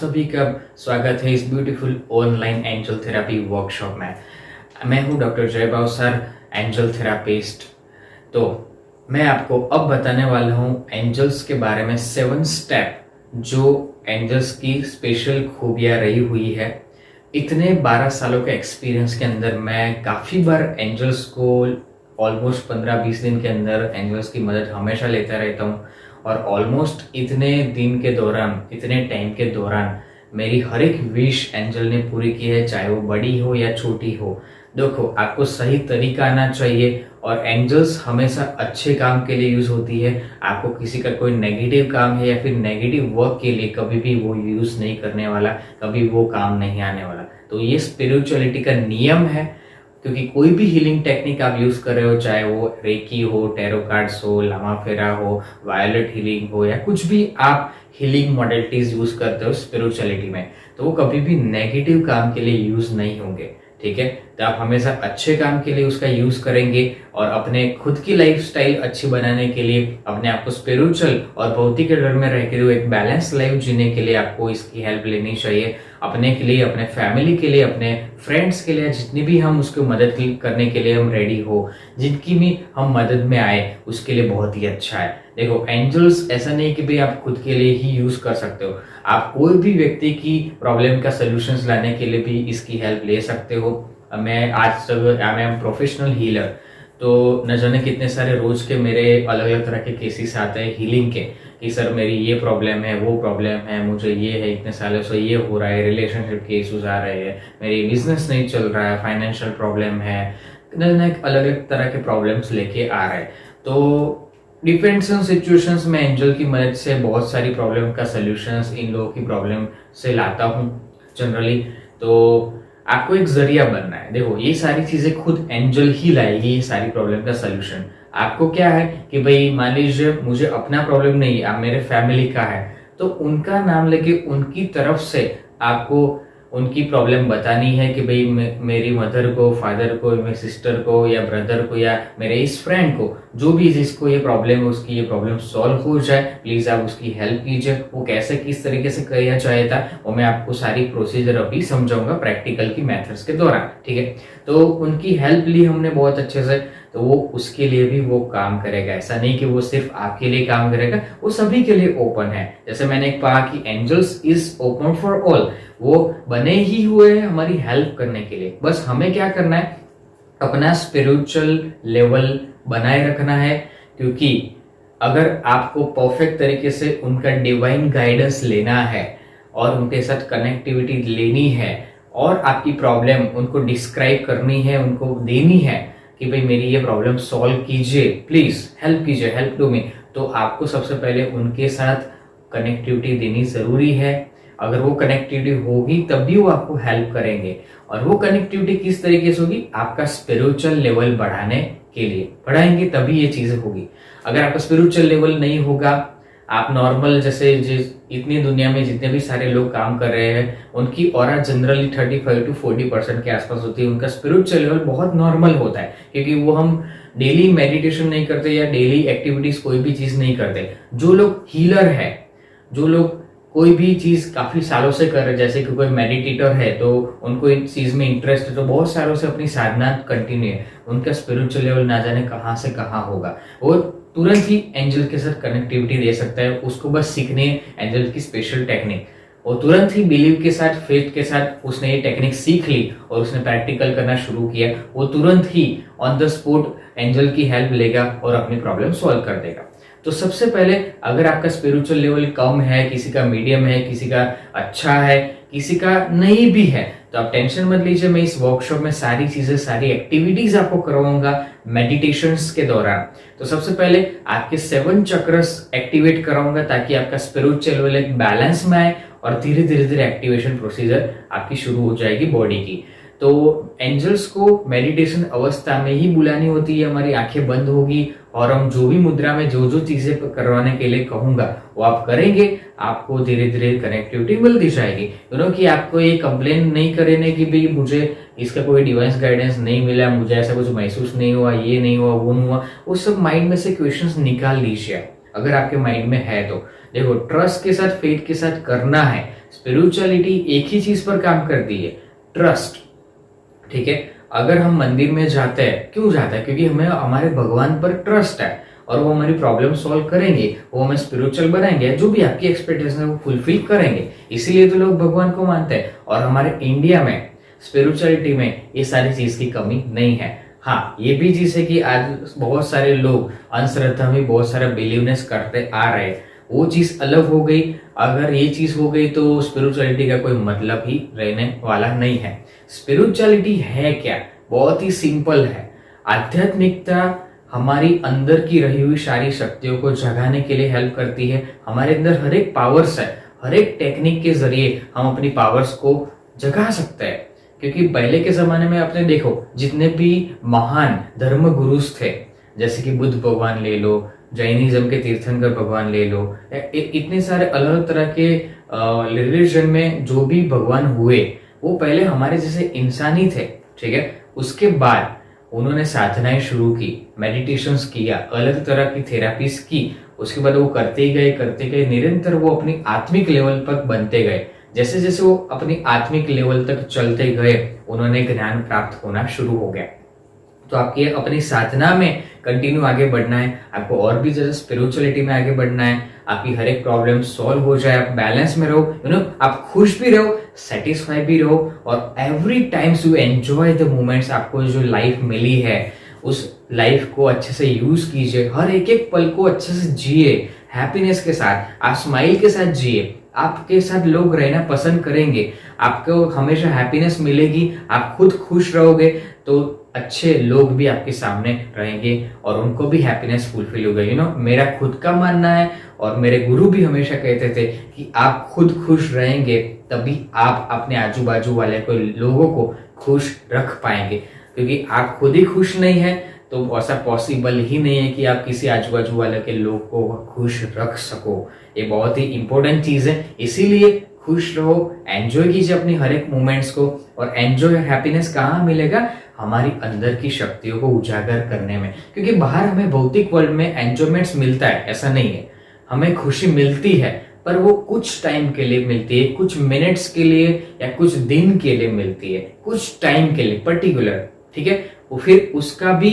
सभी का स्वागत है इस beautiful online angel therapy workshop में। मैं हूं डॉक्टर जय बावसर, एंजल थेरापिस्ट। तो मैं आपको अब बताने वाला हूं एंजल्स के बारे में 7 स्टेप जो एंजल्स की स्पेशल खूबियां रही हुई है। इतने 12 सालों के एक्सपीरियंस के अंदर मैं काफ़ी बार एंजल्स को ऑलमोस्ट 15-20 दिन के अंदर एंजल्स की मदद हमेशा लेता रहता हूँ और ऑलमोस्ट इतने दिन के दौरान, इतने टाइम के दौरान मेरी हर एक विश एंजल ने पूरी की है, चाहे वो बड़ी हो या छोटी हो। देखो, आपको सही तरीका आना चाहिए और एंजल्स हमेशा अच्छे काम के लिए यूज होती है। आपको किसी का कोई नेगेटिव काम है या फिर नेगेटिव वर्क के लिए कभी भी वो यूज नहीं करने वाला, कभी वो काम नहीं आने वाला। तो ये स्पिरिचुअलिटी का नियम है, क्योंकि कोई भी हीलिंग टेक्निक आप यूज कर रहे हो, चाहे वो रेकी हो, टैरो कार्ड्स हो, लामा फेरा हो, वायोलेट हीलिंग हो या कुछ भी आप हीलिंग मॉडलिटीज यूज करते हो स्पिरिचुअलिटी में, तो वो कभी भी नेगेटिव काम के लिए यूज नहीं होंगे। ठीक है, तो आप हमेशा अच्छे काम के लिए उसका यूज करेंगे और अपने खुद की लाइफस्टाइल अच्छी बनाने के लिए, अपने आप को स्पिरिचुअल और भौतिक वर्ल्ड में रह के एक बैलेंस लाइफ जीने के लिए आपको इसकी हेल्प लेनी चाहिए। अपने के लिए, अपने फैमिली के लिए, अपने फ्रेंड्स के लिए, जितनी भी हम उसको मदद करने के लिए हम रेडी हो, जिनकी भी हम मदद में आए, उसके लिए बहुत ही अच्छा है। देखो, एंजल्स ऐसा नहीं कि भाई आप खुद के लिए ही यूज कर सकते हो, आप कोई भी व्यक्ति की प्रॉब्लम का सोल्यूशंस लाने के लिए भी इसकी हेल्प ले सकते हो। मैं आज तक आई एम प्रोफेशनल हीलर, तो न जाने कितने सारे रोज के मेरे अलग अलग तरह के केसेस आते हैं हीलिंग के, कि सर मेरी ये प्रॉब्लम है, वो प्रॉब्लम है, मुझे ये है, इतने सालों से ये हो रहा है, रिलेशनशिप के इश्यूज आ रहे हैं, मेरी बिजनेस नहीं चल रहा है, फाइनेंशियल प्रॉब्लम है, न अलग अलग तरह के प्रॉब्लम्स लेके आ रहे हैं। तो डिफरेंट सिचुएशंस में एंजल की मदद से बहुत सारी प्रॉब्लम का सोल्यूशंस इन लोगों की प्रॉब्लम से लाता हूँ जनरली। तो आपको एक जरिया बनना है। देखो, ये सारी चीजें खुद एंजल ही लाएगी, ये सारी प्रॉब्लम का सोल्यूशन। आपको क्या है कि भाई मान लीजिए मुझे अपना प्रॉब्लम नहीं है, आप मेरे फैमिली का है, तो उनका नाम लेके उनकी तरफ से आपको उनकी प्रॉब्लम बतानी है कि भाई मेरी मदर को, फादर को, मेरे सिस्टर को या ब्रदर को या मेरे इस फ्रेंड को, जो भी जिसको ये प्रॉब्लम है, उसकी ये प्रॉब्लम सॉल्व हो जाए, प्लीज आप उसकी हेल्प कीजिए। वो कैसे, किस तरीके से किया जाएगा, वो मैं आपको सारी प्रोसीजर अभी समझाऊंगा प्रैक्टिकल की मेथड्स के दौरान। ठीक है, तो उनकी हेल्प ली हमने बहुत अच्छे से, तो वो उसके लिए भी वो काम करेगा। ऐसा नहीं कि वो सिर्फ आपके लिए काम करेगा, वो सभी के लिए ओपन है। जैसे मैंने कहा कि angels is open for all, वो बने ही हुए हैं हमारी हेल्प करने के लिए। बस हमें क्या करना है, अपना स्पिरिचुअल लेवल बनाए रखना है, क्योंकि अगर आपको परफेक्ट तरीके से उनका डिवाइन गाइडेंस लेना है और उनके साथ कनेक्टिविटी लेनी है और आपकी प्रॉब्लम उनको डिस्क्राइब करनी है, उनको देनी है कि भाई मेरी ये प्रॉब्लम सॉल्व कीजिए, प्लीज हेल्प कीजिए, हेल्प टू मी, तो आपको सबसे पहले उनके साथ कनेक्टिविटी देनी जरूरी है। अगर वो कनेक्टिविटी होगी तभी वो आपको हेल्प करेंगे। और वो कनेक्टिविटी किस तरीके से होगी, आपका स्पिरिचुअल लेवल बढ़ाने के लिए बढ़ाएंगे, तभी ये चीजें होगी। अगर आपका स्पिरिचुअल लेवल नहीं होगा, आप नॉर्मल जैसे इतनी दुनिया में जितने भी सारे लोग काम कर रहे हैं, उनकी ऑरा जनरली 35 to 40% के आसपास होती है। उनका स्पिरिचुअल लेवल बहुत नॉर्मल होता है, क्योंकि वो हम डेली मेडिटेशन नहीं करते या डेली एक्टिविटीज कोई भी चीज नहीं करते। जो लोग हीलर है, जो लोग कोई भी चीज काफी सालों से कर रहे हैं, जैसे कि कोई मेडिटेटर है तो उनको इस चीज में इंटरेस्ट है, तो बहुत सालों से अपनी साधना कंटिन्यू है, उनका स्पिरिचुअल लेवल ना जाने कहाँ से कहाँ होगा। वो तुरंत ही एंजल के साथ कनेक्टिविटी दे सकता है। उसको बस सीखने एंजल की स्पेशल टेक्निक, वो तुरंत ही बिलीव के साथ, फेथ के साथ उसने ये टेक्निक सीख ली और उसने प्रैक्टिकल करना शुरू किया, वो तुरंत ही ऑन द स्पॉट एंजल की हेल्प लेगा और अपनी प्रॉब्लम सॉल्व कर देगा। तो सबसे पहले, अगर आपका स्पिरिचुअल लेवल कम है, किसी का मीडियम है, किसी का अच्छा है, किसी का नहीं भी है, तो आप टेंशन मत लीजिए। मैं इस वर्कशॉप में सारी चीजें, सारी एक्टिविटीज आपको करवाऊंगा मेडिटेशंस के दौरान। तो सबसे पहले आपके 7 चक्रस एक्टिवेट कराऊंगा, ताकि आपका स्पिरिचुअल लेवल एक बैलेंस में आए और धीरे धीरे धीरे एक्टिवेशन प्रोसीजर आपकी शुरू हो जाएगी बॉडी की। तो एंजल्स को मेडिटेशन अवस्था में ही बुलानी होती है, हमारी आंखें बंद होगी और हम जो भी मुद्रा में जो जो चीजें करवाने के लिए कहूंगा वो आप करेंगे, आपको धीरे धीरे कनेक्टिविटी मिलती जाएगी। कि आपको ये कंप्लेन नहीं करेंगे कि भाई मुझे इसका कोई डिवाइस गाइडेंस नहीं मिला, मुझे ऐसा कुछ महसूस नहीं हुआ, ये नहीं हुआ, वो नहीं हुआ। वो सब माइंड में से क्वेश्चंस निकाल लीजिए, अगर आपके माइंड में है तो। देखो, ट्रस्ट के साथ, फेथ के साथ करना है, स्पिरिचुअलिटी एक ही चीज पर काम करती है, ट्रस्ट। ठीक है, अगर हम मंदिर में जाते हैं, क्यों जाते हैं? क्योंकि हमें हमारे भगवान पर ट्रस्ट है और वो हमारी प्रॉब्लम सॉल्व करेंगे, वो हमें स्पिरिचुअल बनाएंगे, जो भी आपकी एक्सपेक्टेशन है वो फुलफिल करेंगे। इसीलिए तो लोग भगवान को मानते हैं। और हमारे इंडिया में स्पिरिचुअलिटी में ये सारी चीज की कमी नहीं है। हाँ, ये भी चीज है कि आज बहुत सारे लोग अंधश्रद्धा में बहुत सारा बिलीवनेस करते आ रहे हैं, वो चीज अलग हो गई। अगर ये चीज हो गई तो स्पिरिचुअलिटी का कोई मतलब ही रहने वाला नहीं है। स्पिरिचुअलिटी है क्या? बहुत ही सिंपल है। आध्यात्मिकता हमारी अंदर की रही हुई सारी शक्तियों को जगाने के लिए हेल्प करती है। हमारे अंदर हर एक पावर्स है, हर एक टेक्निक के जरिए हम अपनी पावर्स को जगा सकते हैं। क्योंकि पहले के जमाने में आपने देखो, जितने भी महान धर्म गुरुस थे, जैसे कि बुद्ध भगवान ले लो, जैनिज्म के तीर्थंकर भगवान ले लो, इतने सारे अलग अलग तरह के रिलीजन में जो भी भगवान हुए, वो पहले हमारे जैसे इंसानी थे। ठीक है, उसके बाद उन्होंने साधनाएं शुरू की, मेडिटेशंस किया, अलग तरह की थेरापीज की। उसके बाद वो करते गए, निरंतर वो अपनी आत्मिक लेवल पर बनते गए। जैसे जैसे वो अपनी आत्मिक लेवल तक चलते गए, उन्होंने ज्ञान प्राप्त होना शुरू हो गया। तो आपकी अपनी साधना में कंटिन्यू आगे बढ़ना है, आपको और भी ज्यादा स्पिरिचुअलिटी में आगे बढ़ना है, आपकी हर एक प्रॉब्लम सॉल्व हो जाए, आप बैलेंस में रहो, आप खुश भी रहो, सेटिस्फाई भी रहो, और every times you enjoy the moments. आपको जो लाइफ मिली है उस लाइफ को अच्छे से यूज कीजिए, हर एक एक पल को अच्छे से जिए, हैप्पीनेस के साथ, आप स्माइल के साथ जिए। आपके साथ लोग रहना पसंद करेंगे, आपको हमेशा हैप्पीनेस मिलेगी, आप खुद खुश रहोगे तो अच्छे लोग भी आपके सामने रहेंगे और उनको भी हैप्पीनेस फुलफिल होगा। मेरा खुद का मानना है और मेरे गुरु भी हमेशा कहते थे कि आप खुद खुश रहेंगे तभी आप अपने आजू बाजू वाले को लोगों को खुश रख पाएंगे। क्योंकि आप खुद ही खुश नहीं है तो ऐसा पॉसिबल ही नहीं है कि आप किसी आजू बाजू वाले के लोग को खुश रख सको। ये बहुत ही इंपॉर्टेंट चीज है। इसीलिए खुश रहो, एंजॉय कीजिए अपनी हर एक मोमेंट्स को। और एंजॉय हैप्पीनेस कहाँ मिलेगा? हमारी अंदर की शक्तियों को उजागर करने में। क्योंकि बाहर हमें भौतिक वर्ल्ड में एंजॉयमेंट्स मिलता है, ऐसा नहीं है, हमें खुशी मिलती है, पर वो कुछ टाइम के लिए मिलती है, कुछ मिनट्स के लिए या कुछ दिन के लिए मिलती है, कुछ टाइम के लिए पर्टिकुलर। ठीक है, वो फिर उसका भी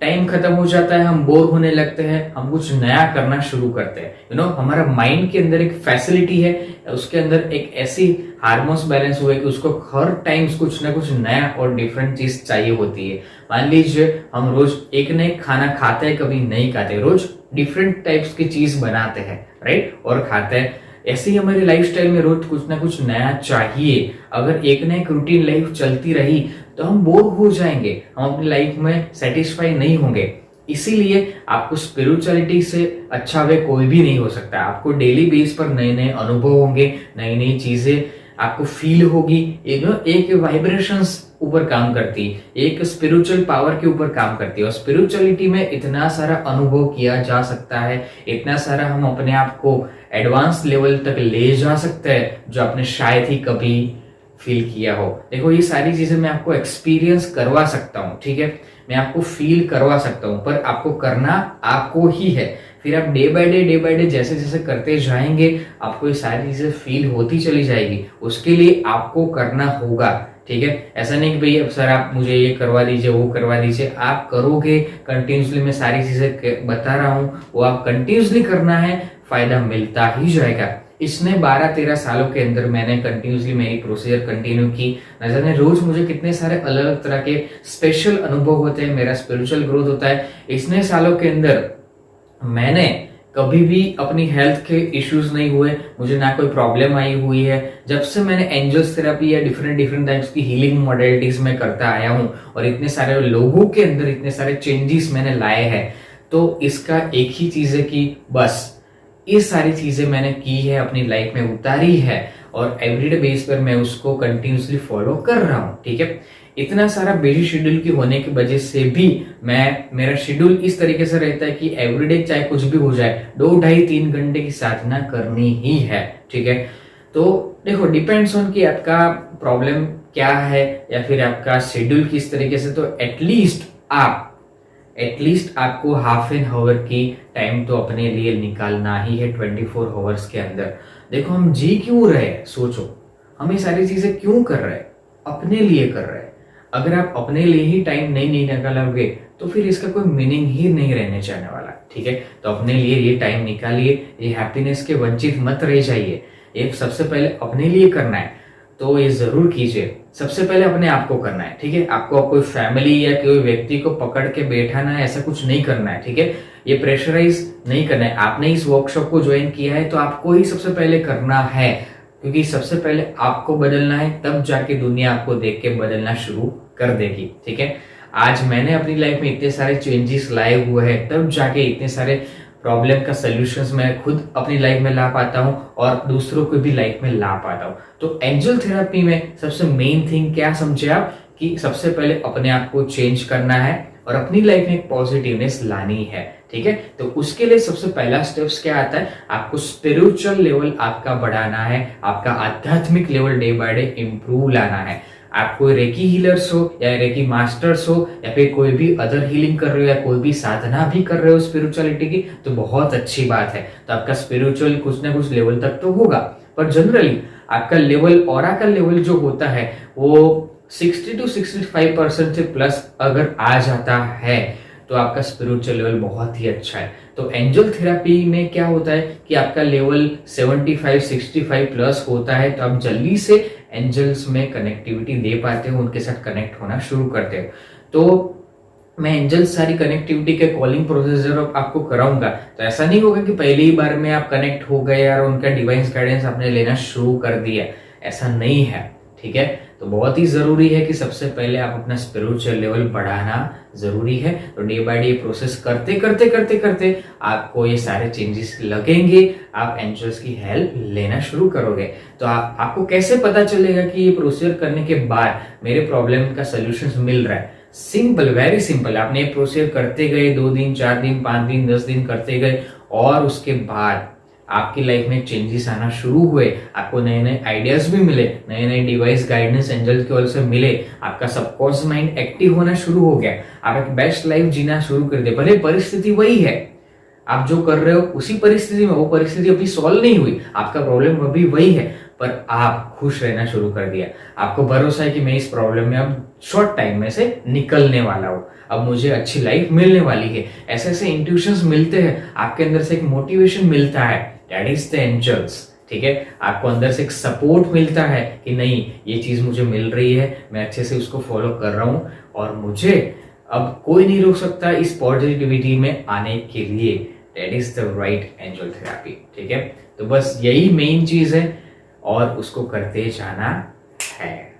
टाइम खत्म हो जाता है, हम बोर होने लगते हैं, हम कुछ नया करना शुरू करते हैं। हमारा माइंड के अंदर एक फैसिलिटी है, उसके अंदर एक ऐसी हार्मोन्स बैलेंस हुआ है कि उसको हर टाइम कुछ ना कुछ नया और डिफरेंट चीज चाहिए होती है। मान लीजिए हम रोज एक न एक खाना खाते हैं, कभी नहीं खाते, रोज डिफरेंट टाइप्स की चीज बनाते हैं, राइट, और खाते हैं। ऐसे ही हमारी लाइफस्टाइल में रोज कुछ ना कुछ नया चाहिए। अगर एक ना एक रूटीन लाइफ चलती रही तो हम बोर हो जाएंगे, हम अपनी लाइफ में सेटिस्फाई नहीं होंगे। इसीलिए आपको स्पिरिचुअलिटी से अच्छा वे कोई भी नहीं हो सकता। आपको डेली बेस पर नए नए अनुभव होंगे, नई नई चीजें आपको फील होगी। एक वाइब्रेशंस ऊपर काम करती है, एक स्पिरिचुअल पावर के ऊपर काम करती है। और स्पिरिचुअलिटी में इतना सारा अनुभव किया जा सकता है, इतना सारा हम अपने आप को एडवांस लेवल तक ले जा सकते हैं जो आपने शायद ही कभी फील किया हो। देखो, ये सारी चीजें मैं आपको एक्सपीरियंस करवा सकता हूँ, ठीक है, मैं आपको फील करवा सकता हूँ, पर आपको करना आपको ही है। फिर आप डे बाय डे जैसे जैसे करते जाएंगे आपको ये सारी चीजें फील होती चली जाएगी। उसके लिए आपको करना होगा, ठीक है। ऐसा नहीं कि भैया सर आप मुझे ये करवा दीजिए, वो करवा दीजिए, आप करोगे कंटिन्यूसली। मैं सारी चीजें बता रहा हूँ, वो आप कंटिन्यूसली करना है, फायदा मिलता ही जाएगा। इसने 12-13 सालों के अंदर मैंने कंटिन्यूसली मेरी प्रोसीजर कंटिन्यू की। न जाने रोज मुझे कितने सारे अलग अलग तरह के स्पेशल अनुभव होते हैं, मेरा स्पिरिचुअल ग्रोथ होता है। इतने सालों के अंदर मैंने कभी भी अपनी हेल्थ के इश्यूज नहीं हुए, मुझे ना कोई प्रॉब्लम आई हुई है। जब से मैंने एंजल्स थेरेपी या डिफरेंट टाइप्स की हीलिंग मॉडलिटीज में करता आया हूँ और इतने सारे लोगों के अंदर इतने सारे चेंजेस मैंने लाए हैं, तो इसका एक ही चीज है कि बस ये सारी चीजें मैंने की है, अपनी लाइफ में उतारी है और एवरीडे बेस पर मैं उसको कंटिन्यूसली फॉलो कर रहा हूँ, ठीक है। इतना सारा बिजी शेड्यूल की होने की वजह से भी मेरा शेड्यूल इस तरीके से रहता है कि एवरीडे चाहे कुछ भी हो जाए 2-2.5-3 घंटे की साधना करनी ही है, ठीक है। तो देखो, डिपेंड्स ऑन कि आपका प्रॉब्लम क्या है या फिर आपका शेड्यूल किस तरीके से, तो एटलीस्ट आपको हाफ एन आवर की टाइम तो अपने लिए निकालना ही है 24 आवर्स के अंदर। देखो हम जी क्यों रहे हैं, सोचो हम ये सारी चीजें क्यों कर रहे हैं, अपने लिए कर रहे हैं। अगर आप अपने लिए ही टाइम नहीं निकालोगे तो फिर इसका कोई मीनिंग ही नहीं रहने जाने वाला। ठीक है, तो अपने लिए ये टाइम निकालिए, ये हैप्पीनेस के वंचित मत रह जाइए। ये सबसे पहले अपने लिए करना है तो ये जरूर कीजिए। सबसे पहले अपने आप को करना है। ठीक है, आपको कोई फैमिली या कोई व्यक्ति को पकड़ के बैठाना है ऐसा कुछ नहीं करना है। ठीक है, ये प्रेशराइज नहीं करना है। आपने इस वर्कशॉप को ज्वाइन किया है तो आपको ही सबसे पहले करना है, क्योंकि सबसे पहले आपको बदलना है, तब जाके दुनिया आपको देख के बदलना शुरू कर देगी। ठीक है, आज मैंने अपनी लाइफ में इतने सारे चेंजेस लाए हुए हैं, तब जाके इतने सारे प्रॉब्लम का सॉल्यूशंस मैं खुद अपनी लाइफ में ला पाता हूँ और दूसरों को भी लाइफ में ला पाता हूँ। तो एंजल थेरेपी में सबसे मेन थिंग क्या समझे आप, कि सबसे पहले अपने आप को चेंज करना है और अपनी लाइफ में एक पॉजिटिवनेस लानी है। ठीक है, तो उसके लिए सबसे पहला स्टेप्स क्या आता है, आपको स्पिरिचुअल लेवल आपका बढ़ाना है, आपका आध्यात्मिक level day by day improve लाना है। आप कोई रेकी हीलर्स हो या रेकी मास्टर्स हो या फिर कोई भी अदर हीलिंग कर रहे हो या कोई भी साधना भी कर रहे हो स्पिरिचुअलिटी की, तो बहुत अच्छी बात है। तो आपका स्पिरिचुअल कुछ ना कुछ लेवल तक तो होगा, पर जनरली आपका लेवल, ऑरा का लेवल जो होता है वो 60 to 65% से प्लस अगर आ जाता है तो आपका स्पिरिचुअल लेवल बहुत ही अच्छा है। तो एंजल थेरेपी में क्या होता है कि आपका लेवल 75-65 प्लस होता है तो आप जल्दी से एंजल्स में कनेक्टिविटी दे पाते हो, उनके साथ कनेक्ट होना शुरू करते हो। तो मैं एंजल्स सारी कनेक्टिविटी के कॉलिंग प्रोसीजर आपको कराऊंगा, तो ऐसा नहीं होगा कि पहली ही बार में आप कनेक्ट हो गए और उनका डिवाइन गाइडेंस आपने लेना शुरू कर दिया, ऐसा नहीं है। ठीक है, तो बहुत ही जरूरी है कि सबसे पहले आप अपना स्पिरिचुअल लेवल बढ़ाना जरूरी है। तो डे बाय डे प्रोसेस करते करते करते करते आपको ये सारे चेंजेस लगेंगे, आप एंजल्स की हेल्प लेना शुरू करोगे। तो आपको कैसे पता चलेगा कि ये प्रोसीजर करने के बाद मेरे प्रॉब्लम का सोल्यूशन मिल रहा है? Simple, very simple. आपने ये प्रोसीजर करते गए, 2 दिन 4 दिन 5 दिन 10 दिन करते गए और उसके बाद आपकी लाइफ में चेंजेस आना शुरू हुए, आपको नए नए आइडियाज भी मिले, नए नए डिवाइस गाइडेंस एंजल की ओर से मिले, आपका सबकॉन्शियस माइंड एक्टिव होना शुरू हो गया, आप एक बेस्ट लाइफ जीना शुरू कर दे। भले परिस्थिति वही है, आप जो कर रहे हो उसी परिस्थिति में, वो परिस्थिति अभी सॉल्व नहीं हुई, आपका प्रॉब्लम अभी वही है, पर आप खुश रहना शुरू कर दिया। आपको भरोसा है कि मैं इस प्रॉब्लम में अब शॉर्ट टाइम में से निकलने वाला हूं, अब मुझे अच्छी लाइफ मिलने वाली है। ऐसे ऐसे इंट्यूशंस मिलते हैं, आपके अंदर से एक मोटिवेशन मिलता है, दैट इज द एंजल्स। ठीक है, आपको अंदर से एक सपोर्ट मिलता है कि नहीं ये चीज मुझे मिल रही है, मैं अच्छे से उसको फॉलो कर रहा हूं और मुझे अब कोई नहीं रोक सकता इस पॉजिटिविटी में आने के लिए। That is the right angel therapy. ठीक है, तो बस यही मेन चीज है और उसको करते जाना है।